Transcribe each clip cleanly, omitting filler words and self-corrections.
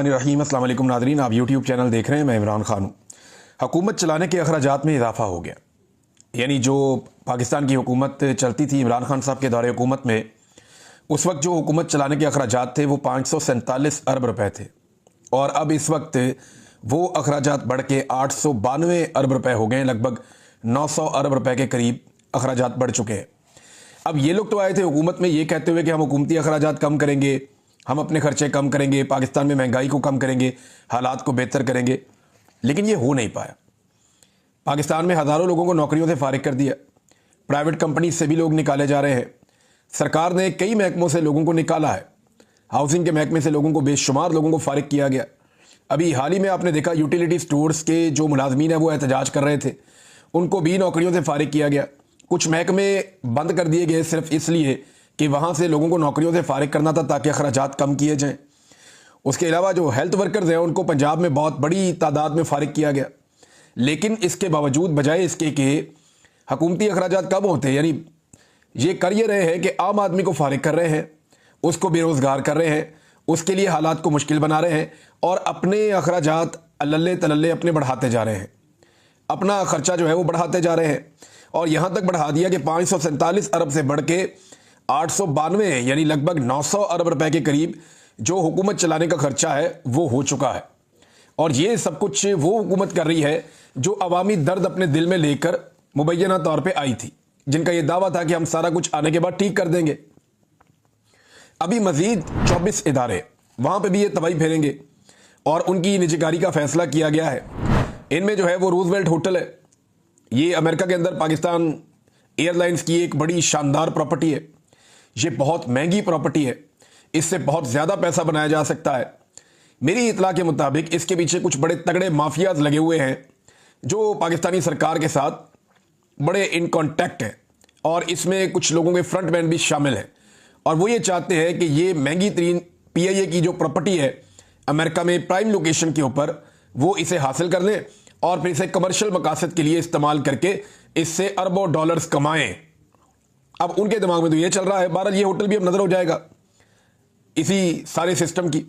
रहीम अस्सलाम वालेकुम नादरीन, आप यूट्यूब चैनल देख रहे हैं। मैं इमरान खान हूँ। हुकूमत चलाने के अखराजात में इजाफा हो गया। यानी जो पाकिस्तान की हुकूमत चलती थी इमरान खान साहब के दौरे हुकूमत में, उस वक्त जो हुकूमत चलाने के अखराजात थे वो 547 अरब रुपए थे, और अब इस वक्त वो अखराजात बढ़ के 892 अरब रुपए हो गए। लगभग 900 अरब रुपए के करीब अखराजात बढ़ चुके हैं। अब ये लोग तो आए थे हुकूमत में ये कहते हुए कि हम हुकूमती अखराजात कम करेंगे, हम अपने खर्चे कम करेंगे, पाकिस्तान में महंगाई को कम करेंगे, हालात को बेहतर करेंगे, लेकिन ये हो नहीं पाया। पाकिस्तान में हज़ारों लोगों को नौकरियों से फारिग कर दिया, प्राइवेट कंपनी से भी लोग निकाले जा रहे हैं। सरकार ने कई महकमों से लोगों को निकाला है, हाउसिंग के महकमे से लोगों को, बेशुमार लोगों को फारिग किया गया। अभी हाल ही में आपने देखा यूटिलिटी स्टोर्स के जो मुलाजमीन हैं वो एहतजाज कर रहे थे, उनको भी नौकरियों से फारिग किया गया। कुछ महकमे बंद कर दिए गए सिर्फ इसलिए कि वहाँ से लोगों को नौकरियों से फारिग करना था ताकि अखराजात कम किए जाएं। उसके अलावा जो हेल्थ वर्कर्स हैं उनको पंजाब में बहुत बड़ी तादाद में फारिग किया गया। लेकिन इसके बावजूद बजाय इसके कि हुकूमती अखराजात कम होते, यानी ये कर ये रहे हैं कि आम आदमी को फारिग कर रहे हैं, उसको बेरोज़गार कर रहे हैं, उसके लिए हालात को मुश्किल बना रहे हैं, और अपने अखराजात अल्ले तलल्ले अपने बढ़ाते जा रहे हैं, अपना खर्चा जो है वो बढ़ाते जा रहे हैं। और यहाँ तक बढ़ा दिया कि 547 अरब से बढ़ के 892 यानी लगभग 900 अरब रुपए के करीब जो हुकूमत चलाने का खर्चा है वो हो चुका है। और ये सब कुछ वो हुकूमत कर रही है जो अवामी दर्द अपने दिल में लेकर मुबैना तौर पे आई थी, जिनका ये दावा था कि हम सारा कुछ आने के बाद ठीक कर देंगे। अभी मजीद 24 इदारे वहाँ पे भी ये तबाही फेरेंगे और उनकी निजीकारी का फैसला किया गया है। इनमें जो है वो रूजवेल्ट होटल है, ये अमेरिका के अंदर पाकिस्तान एयरलाइंस की एक बड़ी शानदार प्रॉपर्टी है। ये बहुत महंगी प्रॉपर्टी है, इससे बहुत ज़्यादा पैसा बनाया जा सकता है। मेरी इतला के मुताबिक इसके पीछे कुछ बड़े तगड़े माफियाज लगे हुए हैं जो पाकिस्तानी सरकार के साथ बड़े इन कॉन्टैक्ट हैं, और इसमें कुछ लोगों के फ्रंटमैन भी शामिल हैं। और वो ये चाहते हैं कि ये महंगी तरीन PIA की जो प्रॉपर्टी है अमेरिका में प्राइम लोकेशन के ऊपर, वो इसे हासिल कर लें और फिर इसे कमर्शियल मकासद के लिए इस्तेमाल करके इससे अरबों डॉलर्स कमाएं। अब उनके दिमाग में तो ये चल रहा है। बहरहाल ये होटल भी अब नजर हो जाएगा इसी सारे सिस्टम की।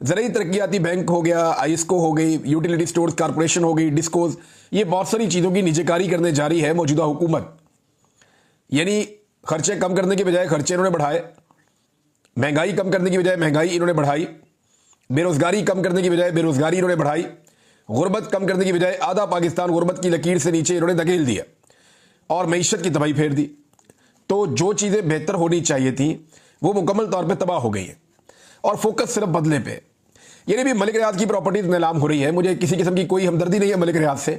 ज़राई तरक्याती बैंक हो गया, आइस्को हो गई, यूटिलिटी स्टोर्स कॉरपोरेशन हो गई, डिस्कोज, ये बहुत सारी चीज़ों की निजीकारी करने जा रही है मौजूदा हुकूमत। यानी खर्चे कम करने के बजाय खर्चे इन्होंने बढ़ाए, महंगाई कम करने की बजाय महंगाई इन्होंने बढ़ाई, बेरोज़गारी कम करने की बजाय बेरोज़गारी इन्होंने बढ़ाई, गुर्बत कम करने की बजाय आधा पाकिस्तान गुर्बत की लकीर से नीचे इन्होंने धकेल दिया और मईशत की तबाही फेर दी। तो जो चीज़ें बेहतर होनी चाहिए थी वो मुकम्मल तौर पे तबाह हो गई है, और फोकस सिर्फ बदले पे। यानी भी मलिक रियाज की प्रॉपर्टीज नीलाम हो रही है। मुझे किसी किस्म की कोई हमदर्दी नहीं है मलिक रियाज से।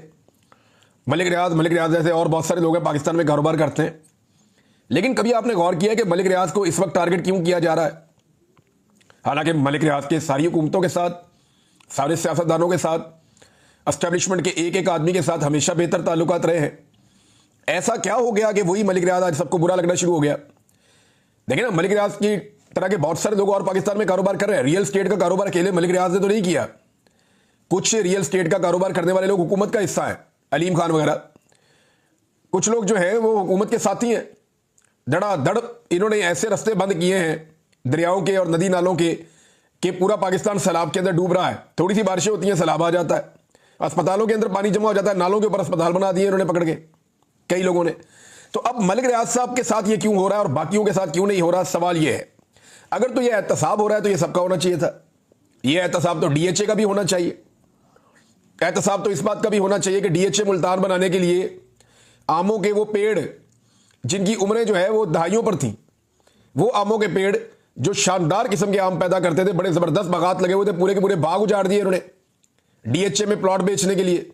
मलिक रियाज जैसे और बहुत सारे लोग हैं पाकिस्तान में कारोबार करते हैं, लेकिन कभी आपने गौर किया कि मलिक रियाज को इस वक्त टारगेट क्यों किया जा रहा है? हालांकि मलिक रियाज के सारी हुकूमतों के साथ, सारे सियासतदानों के साथ, एस्टेब्लिशमेंट के एक एक आदमी के साथ हमेशा बेहतर ताल्लुकात रहे हैं। ऐसा क्या हो गया कि वही मलिक रियाज आज सबको बुरा लगना शुरू हो गया? देखिए ना, मलिक रियाज की तरह के बहुत सारे लोग और पाकिस्तान में कारोबार कर रहे हैं। रियल स्टेट का कारोबार अकेले मलिक रियाज ने तो नहीं किया। कुछ रियल स्टेट का कारोबार करने वाले लोग हुकूमत का हिस्सा हैं, अलीम खान वगैरह। कुछ लोग जो है वो हुकूमत के साथी हैं। धड़ाधड़ इन्होंने ऐसे रास्ते बंद किए हैं दरियाओं के और नदी नालों के कि पूरा पाकिस्तान सैलाब के अंदर डूब रहा है। थोड़ी सी बारिशें होती हैं, सैलाब आ जाता है, अस्पतालों के अंदर पानी जमा हो जाता है, नालों के ऊपर अस्पताल बना दिए इन्होंने पकड़ के कई लोगों ने। तो अब मलिक रियाज साहब के साथ ये क्यों हो रहा है और बाकियों के साथ क्यों नहीं हो रहा? सवाल ये है। अगर तो ये एहतसाब हो रहा है तो ये सबका होना चाहिए था। ये एहतसाब तो DHA का भी होना चाहिए। एहतसाब तो इस बात का भी होना चाहिए कि DHA मुल्तान बनाने के लिए आमों के वो पेड़ जिनकी उम्रें जो है वो दहाइयों पर थी, वो आमों के पेड़ जो शानदार किस्म के आम पैदा करते थे, बड़े जबरदस्त बागात लगे हुए थे, पूरे के पूरे बाग उजाड़ दिए इन्होंने DHA में प्लॉट बेचने के लिए।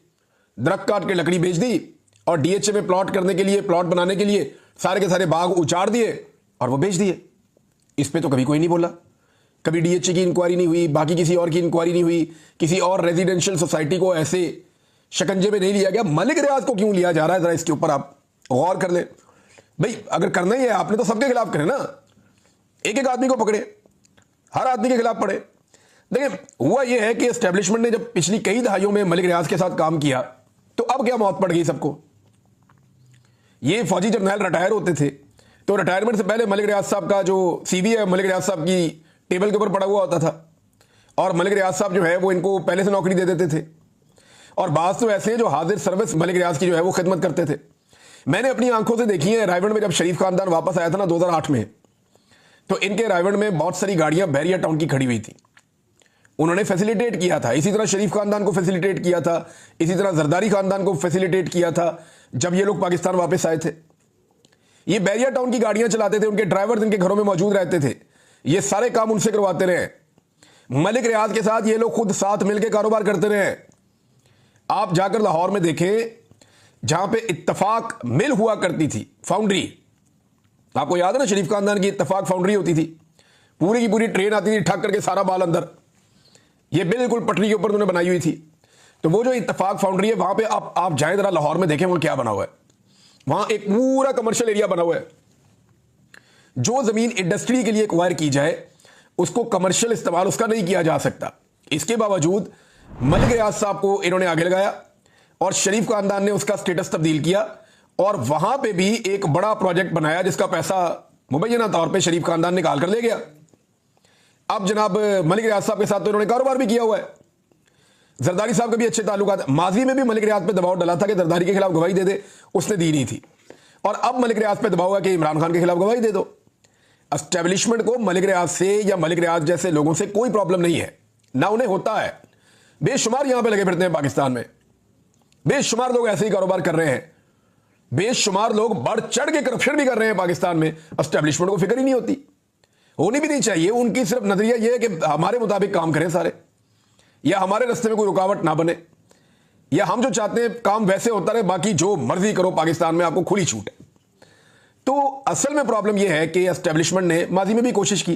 दरख्त काट के लकड़ी बेच दी और DHA में प्लॉट करने के लिए, प्लॉट बनाने के लिए सारे के सारे बाग उजाड़ दिए और वो बेच दिए। इस पे तो कभी कोई नहीं बोला। कभी DHA की इंक्वायरी नहीं हुई, बाकी किसी और की इंक्वायरी नहीं हुई, किसी और रेजिडेंशियल सोसाइटी को ऐसे शिकंजे में नहीं लिया गया। मलिक रियाज को क्यों लिया जा रहा है? जरा इसके ऊपर आप गौर कर ले भाई। अगर करना ही है आपने तो सबके खिलाफ करें ना, एक एक आदमी को पकड़े, हर आदमी के खिलाफ पड़े। देखिए, हुआ यह है कि एस्टेब्लिशमेंट ने जब पिछली कई दहाइयों में मलिक रियाज के साथ काम किया तो अब क्या मौत पड़ गई सबको। ये फौजी जर्नल रिटायर होते थे तो रिटायरमेंट से पहले मलिक रियाज साहब का जो CV है मलिक रियाज साहब की टेबल के ऊपर पड़ा हुआ होता था, और मलिक रियाज साहब जो है वो इनको पहले से नौकरी दे देते थे, और बात तो ऐसे हैं जो हाजिर सर्विस मलिक रियाज की जो है वो खिदमत करते थे। मैंने अपनी आंखों से देखी है, रायगढ़ में जब शरीफ खानदान वापस आया था ना 2008 में, तो इनके रायगढ़ में बहुत सारी गाड़ियां बैरिया टाउन की खड़ी हुई थी, उन्होंने फैसिलिटेट किया था। इसी तरह शरीफ खानदान को फैसिलिटेट किया था, इसी तरह जरदारी खानदान को फैसिलिटेट किया था जब ये लोग पाकिस्तान वापस आए थे। ये बैरिया टाउन की गाड़ियां चलाते थे, उनके ड्राइवर इनके घरों में मौजूद रहते थे, ये सारे काम उनसे करवाते रहे। मलिक रियाज के साथ ये लोग खुद साथ मिलकर कारोबार करते रहे। आप जाकर लाहौर में देखें, जहां पे इत्तफाक मिल हुआ करती थी, फाउंड्री, आपको याद है ना, शरीफ खानदान की इत्तफाक फाउंड्री होती थी, पूरी की पूरी ट्रेन आती थी ठक करके, सारा बाल अंदर, ये बिल्कुल पटरी के ऊपर उन्होंने बनाई हुई थी। तो वो जो इत्तफाक फाउंड्री है, वहां पे आप जाएं जरा लाहौर में देखें वो क्या बना हुआ है। वहां एक पूरा कमर्शियल एरिया बना हुआ है। जो जमीन इंडस्ट्री के लिए एक्वायर की जाए उसको कमर्शियल इस्तेमाल उसका नहीं किया जा सकता। इसके बावजूद मलिक रियाज साहब को इन्होंने आगे लगाया और शरीफ खानदान ने उसका स्टेटस तब्दील किया, और वहां पे भी एक बड़ा प्रोजेक्ट बनाया जिसका पैसा मुबैना तौर पे शरीफ खानदान निकाल कर ले गया। अब जनाब मलिक रियाज साहब के साथ तो इन्होंने कारोबार भी किया हुआ है। जरदारी साहब के भी अच्छे ताल्लुकात, माजी में भी मलिक रियाज पे दबाव डाला था कि जरदारी के खिलाफ गवाही दे दे, उसने दी नहीं थी, और अब मलिक रियाज पे दबाव हुआ कि इमरान खान के खिलाफ गवाही दे दो। एस्टेब्लिशमेंट को मलिक रियाज से या मलिक रियाज जैसे लोगों से कोई प्रॉब्लम नहीं है, ना उन्हें होता है। बेशुमार यहां पे लगे फिरते हैं पाकिस्तान में, बेशुमार लोग ऐसे ही कारोबार कर रहे हैं, बेशुमार लोग बढ़ चढ़ के करप्शन भी कर रहे हैं पाकिस्तान में। एस्टेब्लिशमेंट को फिक्र ही नहीं होती, होनी भी नहीं चाहिए। उनकी सिर्फ नजरिया यह है कि हमारे मुताबिक काम करें सारे, या हमारे रास्ते में कोई रुकावट ना बने, या हम जो चाहते हैं काम वैसे होता रहे, बाकी जो मर्जी करो, पाकिस्तान में आपको खुली छूट है। तो असल में प्रॉब्लम यह है कि एस्टेब्लिशमेंट ने माजी में भी कोशिश की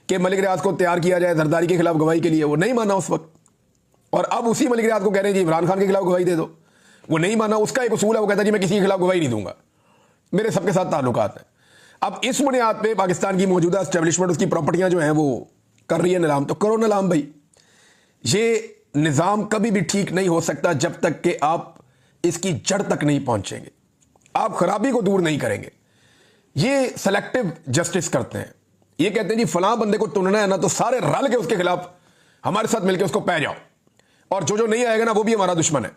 कि मलिक रियाज को तैयार किया जाए जरदारी के खिलाफ गवाही के लिए, वो नहीं माना उस वक्त, और अब उसी मलिक रियाज को कह रहे हैं जी इमरान खान के खिलाफ गवाही दे दो, वो नहीं माना। उसका एक उसूल है, वो कहता है जी मैं किसी के खिलाफ गवाही नहीं दूंगा, मेरे सबके साथ ताल्लुकात है। अब इस बुनियाद पे पाकिस्तान की मौजूदा एस्टेब्लिशमेंट उसकी प्रॉपर्टियां जो हैं वो कर रही है नीलाम, तो करो नीलाम भाई। ये निज़ाम कभी भी ठीक नहीं हो सकता जब तक कि आप इसकी जड़ तक नहीं पहुंचेंगे, आप खराबी को दूर नहीं करेंगे। ये सेलेक्टिव जस्टिस करते हैं, ये कहते हैं जी फलां बंदे को चुनना है ना, तो सारे रल के उसके खिलाफ हमारे साथ मिलकर उसको पै जाओ, और जो नहीं आएगा ना वो भी हमारा दुश्मन है।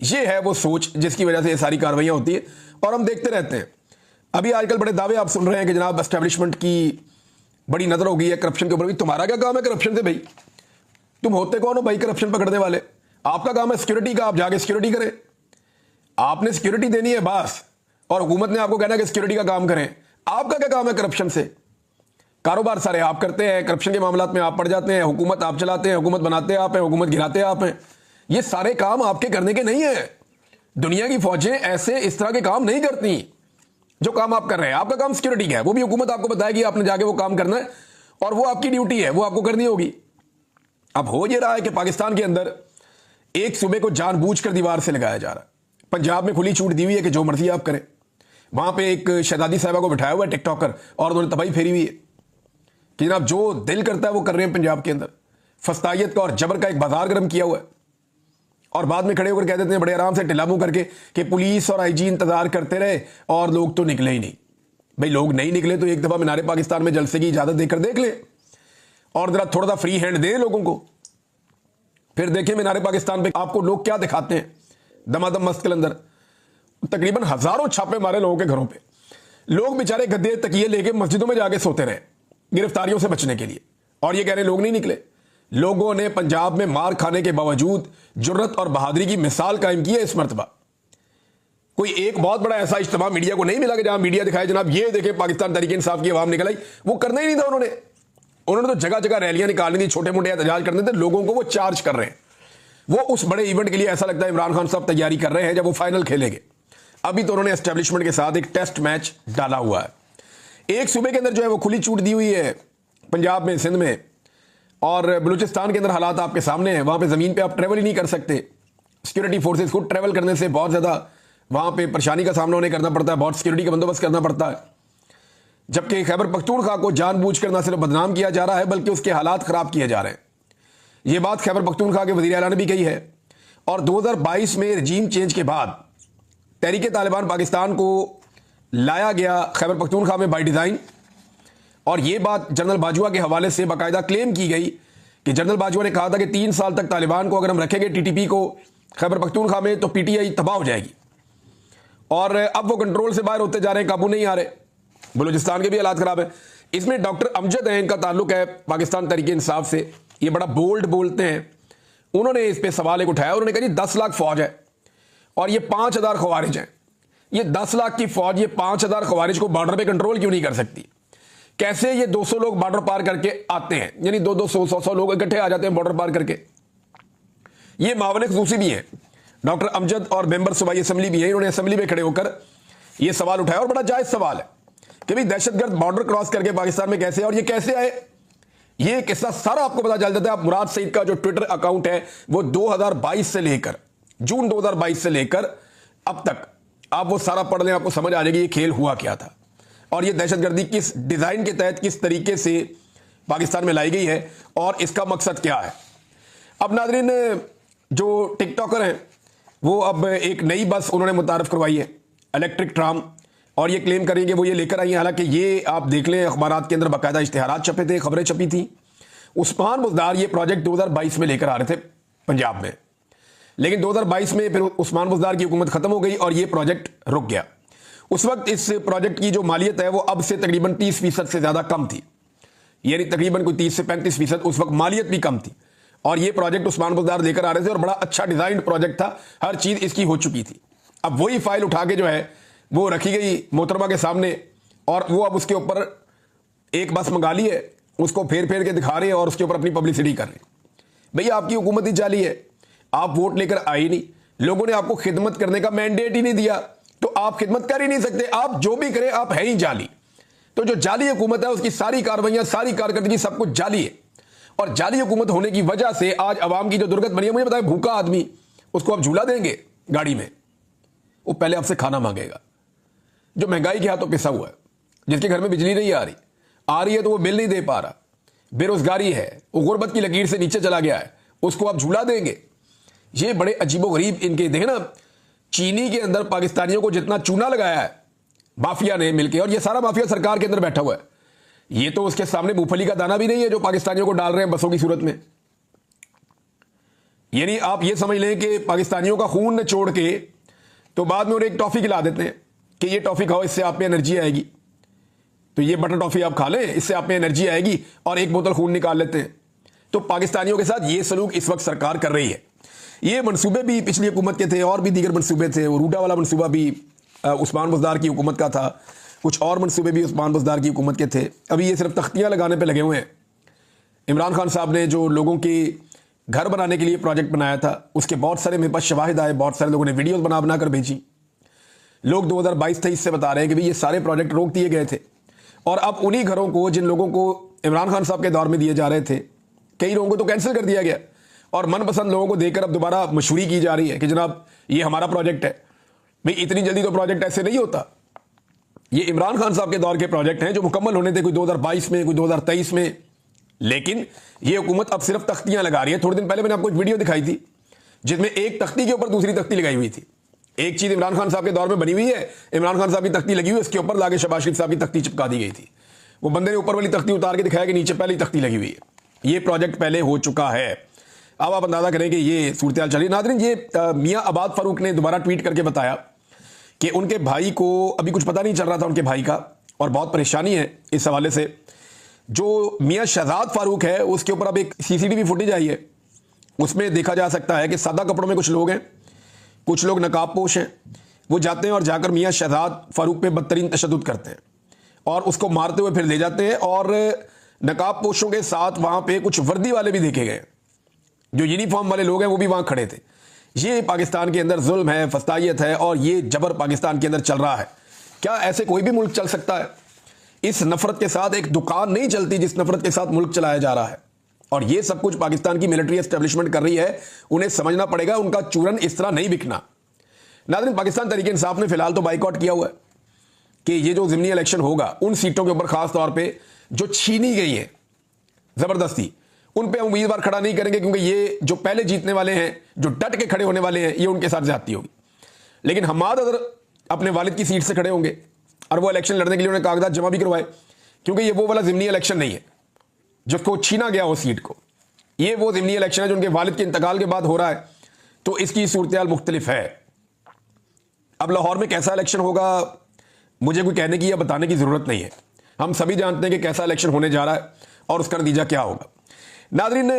ये है वो सोच जिसकी वजह से ये सारी कार्रवाइयां होती है, और हम देखते रहते हैं। अभी आजकल बड़े दावे आप सुन रहे हैं कि जनाब एस्टेब्लिशमेंट की बड़ी नजर हो गई है करप्शन के ऊपर। भी तुम्हारा क्या काम है करप्शन से भाई? तुम होते कौन हो भाई करप्शन पकड़ने वाले? आपका काम है सिक्योरिटी का, आप जाके सिक्योरिटी करें, आपने सिक्योरिटी देनी है बस, और हुकूमत ने आपको कहना है कि सिक्योरिटी का काम करें। आपका क्या काम है करप्शन से? कारोबार सारे आप करते हैं, करप्शन के मामलात में आप पड़ जाते हैं, हुकूमत आप चलाते हैं, हुकूमत बनाते आप हैं, हुकूमत गिराते आप हैं। ये सारे काम आपके करने के नहीं है। दुनिया की फौजें ऐसे इस तरह के काम नहीं करती जो काम आप कर रहे हैं। आपका काम सिक्योरिटी का है, वो भी हुकूमत आपको बताएगी, आपने जाके वो काम करना है, और वो आपकी ड्यूटी है, वो आपको करनी होगी। अब हो ये रहा है कि पाकिस्तान के अंदर एक सूबे को जानबूझकर दीवार से लगाया जा रहा है। पंजाब में खुली छूट दी हुई है कि जो मर्जी आप करें। वहां पे एक शहजादी साहिबा को बिठाया हुआ है टिकटॉकर, और उन्होंने तबाही फेरी हुई है कि जनाब जो दिल करता है वो कर रहे हैं। पंजाब के अंदर फस्तायत का और जबर का एक बाजार गर्म किया हुआ है, और बाद में खड़े होकर कह देते हैं बड़े आराम से ढिला मुंह करके कि पुलिस और आईजी इंतजार करते रहे और लोग तो निकले ही नहीं। भाई लोग नहीं निकले तो एक दफा मीनारे पाकिस्तान में जलसे की इजाजत देकर देख ले, और जरा थोड़ा सा फ्री हैंड दे लोगों को, फिर देखें मीनारे पाकिस्तान पे आपको लोग क्या दिखाते हैं। दमादम मस्जिद के अंदर तकरीबन हजारों छापे मारे लोगों के घरों पे, लोग बेचारे गद्दे तकिए लेके मस्जिदों में जाके सोते रहे गिरफ्तारियों से बचने के लिए, और ये कह रहे लोग नहीं निकले। लोगों ने पंजाब में मार खाने के बावजूद जुर्रत और बहादुरी की मिसाल कायम की है। इस मरतबा कोई एक बहुत बड़ा ऐसा इज्तिमा मीडिया को नहीं मिला कि जहां मीडिया दिखाए जनाब ये देखे पाकिस्तान तहरीक इंसाफ की आवाम निकल आई, वो करना ही नहीं था उन्होंने तो जगह जगह रैलियां निकालनी थी, छोटे मोटे एहतजाज करने थे, लोगों को वो चार्ज कर रहे हैं। वो उस बड़े इवेंट के लिए ऐसा लगता है इमरान खान साहब तैयारी कर रहे हैं जब वो फाइनल खेलेंगे। अभी तो उन्होंने एस्टेब्लिशमेंट के साथ एक टेस्ट मैच डाला हुआ है। एक सूबे के अंदर जो है वो खुली छूट दी हुई है, पंजाब में, सिंध में, और बलूचिस्तान के अंदर हालात आपके सामने हैं। वहां पे जमीन पे आप ट्रेवल ही नहीं कर सकते। सिक्योरिटी फोर्सेस को ट्रेवल करने से बहुत ज्यादा वहां पे परेशानी का सामना उन्हें करना पड़ता है, बहुत सिक्योरिटी का बंदोबस्त करना पड़ता है। जबकि खैबर पख्तूनख्वा को जानबूझकर न सिर्फ बदनाम किया जा रहा है बल्कि उसके हालात खराब किए जा रहे हैं। यह बात खैबर पख्तूनख्वा के वज़ीर आला ने भी कही है। और 2022 में रजीम चेंज के बाद तहरीक तालिबान पाकिस्तान को लाया गया खैबर पख्तूनख्वा में बाई डिज़ाइन, और यह बात जनरल बाजवा के हवाले से बाकायदा क्लेम की गई कि जनरल बाजवा ने कहा था कि 3 साल तक तालिबान को अगर हम रखेंगे टीटीपी को खैबर पख्तूनख्वा में तो पीटीआई तबाह हो जाएगी। और अब वो कंट्रोल से बाहर होते जा रहे हैं, काबू नहीं आ रहे। बलूचिस्तान के भी हालात खराब है। इसमें डॉक्टर अमजद हैं, इनका ताल्लुक है पाकिस्तान तहरीक इंसाफ से। ये बड़ा बोल्ड बोलते हैं। उन्होंने इस पे सवाल एक उठाया, उन्होंने कहा जी 10 लाख फौज है और ये 5000 खवारिज हैं। ये 10 लाख की फौज ये 5000 खवारिज को बॉर्डर पे कंट्रोल क्यों नहीं कर सकती? कैसे ये 200 लोग बॉर्डर पार करके आते हैं, यानी 200 100 लोग इकट्ठे आ जाते हैं बॉर्डर पार करके। ये मावल खसूसी भी हैं, डॉक्टर अमजद और मेंबर सूबाई असेंबली भी है। इन्होंने असेंबली में खड़े होकर यह सवाल उठाया और बड़ा जायज सवाल है कि भाई दहशतगर्द बॉर्डर क्रॉस करके पाकिस्तान में कैसे और ये कैसे आए। ये किस्सा सारा आपको पता चल जाता है। आप मुराद सईद का जो ट्विटर अकाउंट है वो 2022 से लेकर जून 2022 से लेकर अब तक आप वो सारा पढ़ लें, आपको समझ आ जाएगी ये खेल हुआ क्या था और ये दहशतगर्दी किस डिजाइन के तहत किस तरीके से पाकिस्तान में लाई गई है और इसका मकसद क्या है। अब नाज़रीन, जो टिकटॉकर हैं वो अब एक नई बस उन्होंने मुतारफ करवाई है, इलेक्ट्रिक ट्राम, और ये क्लेम करेंगे वो ये लेकर आई है। हालांकि ये आप देख लें अखबारात के अंदर बाकायदा इश्तिहारात छपे थे, खबरें छपी थी। उस्मान बुज़दार ये प्रोजेक्ट 2022 में लेकर आ रहे थे पंजाब में, लेकिन 2022 में फिर उस्मान बुज़दार की हुकूमत खत्म हो गई और ये प्रोजेक्ट रुक गया। उस वक्त इस प्रोजेक्ट की जो मालियत है वो अब से तकरीबन 30% से ज़्यादा कम थी, यानी तकरीबन कोई 30 से 35% उस वक्त मालियत भी कम थी। और ये प्रोजेक्ट उस्मान बुज़दार लेकर आ रहे थे और बड़ा अच्छा डिज़ाइन प्रोजेक्ट था, हर चीज़ इसकी हो चुकी थी। अब वही फाइल उठा के जो है वो रखी गई मोहतरमा के सामने और वो अब उसके ऊपर एक बस मंगा ली है, उसको फेर फेर के दिखा रहे हैं और उसके ऊपर अपनी पब्लिसिटी कर रहे हैं। भैया आपकी हुकूमत ही जाली है, आप वोट लेकर आए ही नहीं, लोगों ने आपको खिदमत करने का मैंडेट ही नहीं दिया, तो आप खिदमत कर ही नहीं सकते। आप जो भी करें आप है ही जाली। तो जो जाली हुकूमत है उसकी सारी कार्रवाइयां सारी कारकर्दगी सब कुछ जाली है। और जाली हुकूमत होने की वजह से आज अवाम की जो दुर्गत बनी है, मुझे बताए भूखा आदमी उसको आप झूला देंगे गाड़ी में, वो पहले आपसे खाना मांगेगा। जो महंगाई के हाथों पिसा हुआ है, जिसके घर में बिजली नहीं आ रही है तो वो बिल नहीं दे पा रहा, बेरोजगारी है, वो गुर्बत की लकीर से नीचे चला गया है, उसको आप झूला देंगे। ये बड़े अजीबोगरीब इनके देखें ना, चीनी के अंदर पाकिस्तानियों को जितना चूना लगाया है माफिया ने मिलकर, और ये सारा माफिया सरकार के अंदर बैठा हुआ है। ये तो उसके सामने मूंगफली का दाना भी नहीं है जो पाकिस्तानियों को डाल रहे हैं बसों की सूरत में। यानी आप ये समझ लें कि पाकिस्तानियों का खून निचोड़ के तो बाद में उन्हें एक टॉफी खिला देते हैं कि ये टॉफी खाओ, इससे आप में एनर्जी आएगी, तो ये बटर टॉफी आप खा लें, इससे आप में एनर्जी आएगी, और एक बोतल खून निकाल लेते हैं। तो पाकिस्तानियों के साथ ये सलूक इस वक्त सरकार कर रही है। ये मनसूबे भी पिछली हुकूमत के थे और भी दीगर मनसूबे थे। वो रूडा वाला मनसूबा भी उस्मान बुज़दार की हुकूमत का था, कुछ और मनसूबे भी उस्मान बुज़दार की हुकूमत के थे। अभी ये सिर्फ तख्तियाँ लगाने पर लगे हुए हैं। इमरान खान साहब ने जो लोगों के घर बनाने के लिए प्रोजेक्ट बनाया था, उसके बहुत सारे मेरे पास शवाहिद आए, बहुत सारे लोगों ने वीडियोस बना कर भेजी। लोग 2022-23 से बता रहे हैं कि भाई ये सारे प्रोजेक्ट रोक दिए गए थे और अब उन्हीं घरों को, जिन लोगों को इमरान खान साहब के दौर में दिए जा रहे थे, कई लोगों को तो कैंसिल कर दिया गया और मनपसंद लोगों को देकर अब दोबारा मशहूरी की जा रही है कि जनाब ये हमारा प्रोजेक्ट है। भाई इतनी जल्दी तो प्रोजेक्ट ऐसे नहीं होता। ये इमरान खान साहब के दौर के प्रोजेक्ट हैं जो मुकम्मल होने थे, कोई 2022 में, कोई 2023 में, लेकिन ये हुकूमत अब सिर्फ तख्तियां लगा रही है। थोड़े दिन पहले मैंने आपको एक वीडियो दिखाई थी जिसमें एक तख्ती के ऊपर दूसरी तख्ती लगाई हुई थी। एक चीज इमरान खान साहब के दौर में बनी हुई है, इमरान खान साहब की तख्ती लगी हुई है, उसके ऊपर लाके शहबाज शरीफ साहब की तख्ती चिपका दी गई थी। वो बंदे ने ऊपर वाली तख्ती उतार के दिखाया कि नीचे पहली तख्ती लगी हुई है। ये प्रोजेक्ट पहले हो चुका है। अब आप अंदाजा करें कि ये सूरत हाल चल रही है। नाज़रीन, ये मियां अबाद फारूक ने दोबारा ट्वीट करके बताया कि उनके भाई को अभी कुछ पता नहीं चल रहा था उनके भाई का, और बहुत परेशानी है इस हवाले से। जो मियां शहजाद फारूक है उसके ऊपर अब एक सीसीटीवी फुटेज आई है, उसमें देखा जा सकता है कि सादा कपड़ों में कुछ लोग हैं, कुछ लोग नकाबपोश हैं, वो जाते हैं और जाकर मियां शहजाद फारूक पे बदतरीन तशद्दुद करते हैं और उसको मारते हुए फिर ले जाते हैं। और नकाबपोशों के साथ वहां पे कुछ वर्दी वाले भी देखे गए, जो यूनिफॉर्म वाले लोग हैं वो भी वहां खड़े थे। ये पाकिस्तान के अंदर जुल्म है, फस्तायत है और ये जबर पाकिस्तान के अंदर चल रहा है। क्या ऐसे कोई भी मुल्क चल सकता है? इस नफरत के साथ एक दुकान नहीं चलती जिस नफरत के साथ मुल्क चलाया जा रहा है। और ये सब कुछ पाकिस्तान की मिलिट्री एस्टेब्लिशमेंट कर रही है। उन्हें समझना पड़ेगा उनका चूरन इस तरह नहीं बिकना। नाज़रीन, पाकिस्तान तहरीक इंसाफ ने फिलहाल तो बाइकआउट किया हुआ है कि ये जो ज़िमनी इलेक्शन होगा उन सीटों के ऊपर खास तौर पे जो छीनी गई है जबरदस्ती, उन पे हम उम्मीदवार खड़ा नहीं करेंगे, क्योंकि ये जो पहले जीतने वाले हैं, जो डट के खड़े होने वाले हैं, ये उनके साथ ज्यादती होगी। लेकिन हमाद अगर अपने वालिद की सीट से खड़े होंगे और वो इलेक्शन लड़ने के लिए उन्हें कागजात जमा भी करवाए, क्योंकि ये वो वाला ज़िमनी इलेक्शन नहीं है जिसको छीना गया हो सीट को। ये वो ज़िमनी इलेक्शन है जो उनके वालिद के इंतकाल के बाद हो रहा है, तो इसकी सूरत मुख्तलिफ है। अब लाहौर में कैसा इलेक्शन होगा मुझे कोई कहने की या बताने की ज़रूरत नहीं है, हम सभी जानते हैं कि कैसा इलेक्शन होने जा रहा है और उसका नतीजा क्या होगा। नाज़रीन,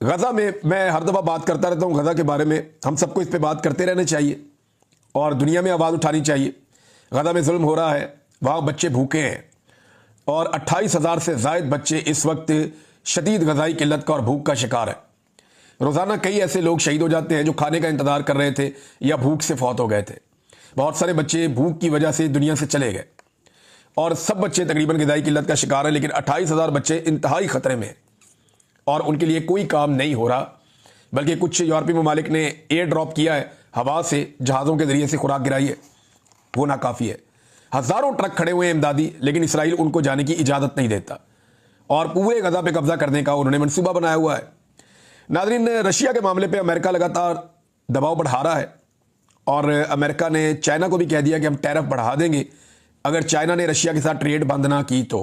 गज़ा में मैं हर दफ़ा बात करता रहता हूँ गज़ा के बारे में, हम सबको इस पर बात करते रहना चाहिए और दुनिया में आवाज़ उठानी चाहिए। गज़ा में जुल्म हो रहा है, वहाँ बच्चे भूखे हैं और 28,000 से ज़ायद बच्चे इस वक्त शदीद ग़ज़ाई किल्लत का और भूख का शिकार है। रोज़ाना कई ऐसे लोग शहीद हो जाते हैं जो खाने का इंतज़ार कर रहे थे या भूख से फौत हो गए थे। बहुत सारे बच्चे भूख की वजह से दुनिया से चले गए और सब बच्चे तकरीबन ग़ज़ाई किल्लत का शिकार हैं, लेकिन 28,000 बच्चे इंतहाई ख़तरे में हैं और उनके लिए कोई काम नहीं हो रहा, बल्कि कुछ यूरोपीय ममालिक ने एयर ड्रॉप किया है, हवा से जहाज़ों के ज़रिए से खुराक गिराई है, वो नाकाफ़ी है। हज़ारों ट्रक खड़े हुए हैं इमदादी, लेकिन इसराइल उनको जाने की इजाज़त नहीं देता और पूरे गज़ा पे कब्ज़ा करने का उन्होंने मंसूबा बनाया हुआ है। नाज़रीन, रशिया के मामले पे अमेरिका लगातार दबाव बढ़ा रहा है और अमेरिका ने चाइना को भी कह दिया कि हम टैरिफ बढ़ा देंगे अगर चाइना ने रशिया के साथ ट्रेड बंद ना की तो।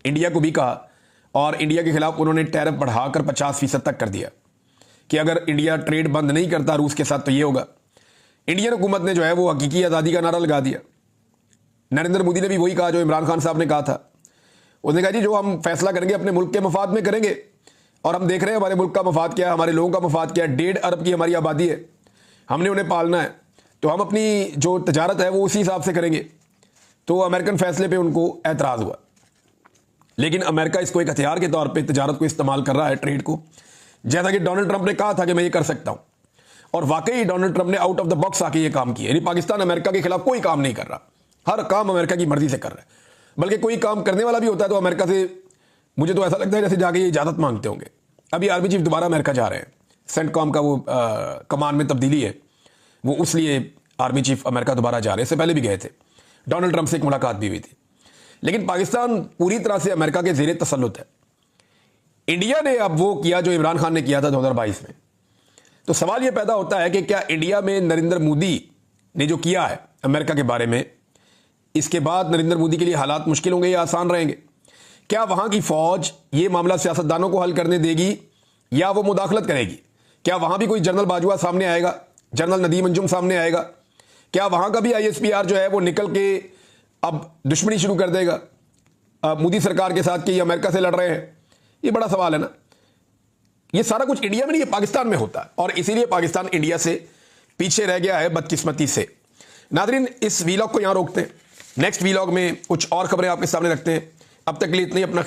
इंडिया को भी कहा और इंडिया के खिलाफ उन्होंने टैरिफ बढ़ाकर 50% तक कर दिया कि अगर इंडिया ट्रेड बंद नहीं करता रूस के साथ तो ये होगा। इंडियन हुकूमत ने जो है वो हकीकी आज़ादी का नारा लगा दिया। नरेंद्र मोदी ने भी वही कहा जो इमरान खान साहब ने कहा था। उसने कहा जी जो हम फैसला करेंगे अपने मुल्क के मफाद में करेंगे और हम देख रहे हैं हमारे मुल्क का मफाद क्या है, हमारे लोगों का मफाद क्या है। 1.5 अरब की हमारी आबादी है, हमने उन्हें पालना है, तो हम अपनी जो तजारत है वो उसी हिसाब से करेंगे। तो अमेरिकन फैसले पे उनको एतराज़ हुआ, लेकिन अमेरिका इसको एक हथियार के तौर पे तजारत को इस्तेमाल कर रहा है, ट्रेड को, जैसा कि डोनाल्ड ट्रंप ने कहा था कि मैं ये कर सकता हूं। और वाकई डोनाल्ड ट्रंप ने आउट ऑफ द बॉक्स आके ये काम किया, यानी पाकिस्तान अमेरिका के खिलाफ कोई काम नहीं कर रहा, हर काम अमेरिका की मर्जी से कर रहा है। बल्कि कोई काम करने वाला भी होता है तो अमेरिका से मुझे तो ऐसा लगता है जैसे जाके ये इजाज़त मांगते होंगे। अभी आर्मी चीफ दोबारा अमेरिका जा रहे हैं, सेंटकॉम का वो कमान में तब्दीली है, वो उस लिए आर्मी चीफ अमेरिका दोबारा जा रहे हैं। इससे पहले भी गए थे, डोनाल्ड ट्रंप से एक मुलाकात भी हुई थी। लेकिन पाकिस्तान पूरी तरह से अमेरिका के ज़ेरे तसल्लुत है। इंडिया ने अब वो किया जो इमरान खान ने किया था 2022 में। तो सवाल ये पैदा होता है कि क्या इंडिया में नरेंद्र मोदी ने जो किया है अमेरिका के बारे में, इसके बाद नरेंद्र मोदी के लिए हालात मुश्किल होंगे या आसान रहेंगे? क्या वहां की फौज ये मामला सियासतदानों को हल करने देगी या वो मुदाखलत करेगी? क्या वहां भी कोई जनरल बाजवा सामने आएगा, जनरल नदीम अंजुम सामने आएगा? क्या वहां का भी ISPR जो है वो निकल के अब दुश्मनी शुरू कर देगा मोदी सरकार के साथ कि ये अमेरिका से लड़ रहे हैं? ये बड़ा सवाल है ना। ये सारा कुछ इंडिया में नहीं, ये पाकिस्तान में होता है और इसीलिए पाकिस्तान इंडिया से पीछे रह गया है बदकिस्मती से। नादरीन, इस वीलॉग को यहां रोकते हैं, नेक्स्ट वीलॉग में कुछ और खबरें आपके सामने रखते हैं। अब तक के लिए इतनी, अपना